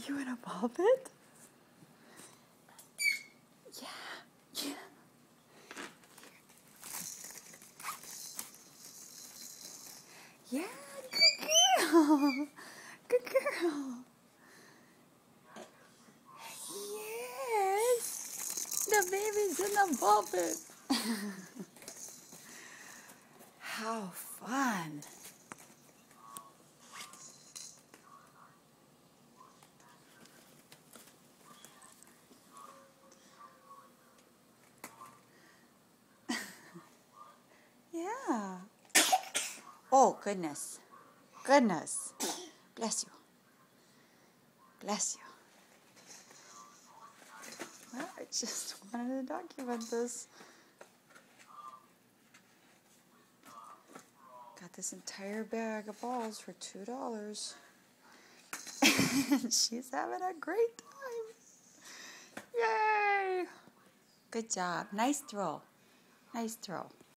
you in a ball pit? Yeah. Yeah, good girl. Good girl. Yes. The baby's in the ball pit. How fun. Yeah. Oh, goodness. Goodness. Bless you. Bless you. Well, I just wanted to document this. Got this entire bag of balls for $2. And she's having a great time. Yay! Good job. Nice throw. Nice throw.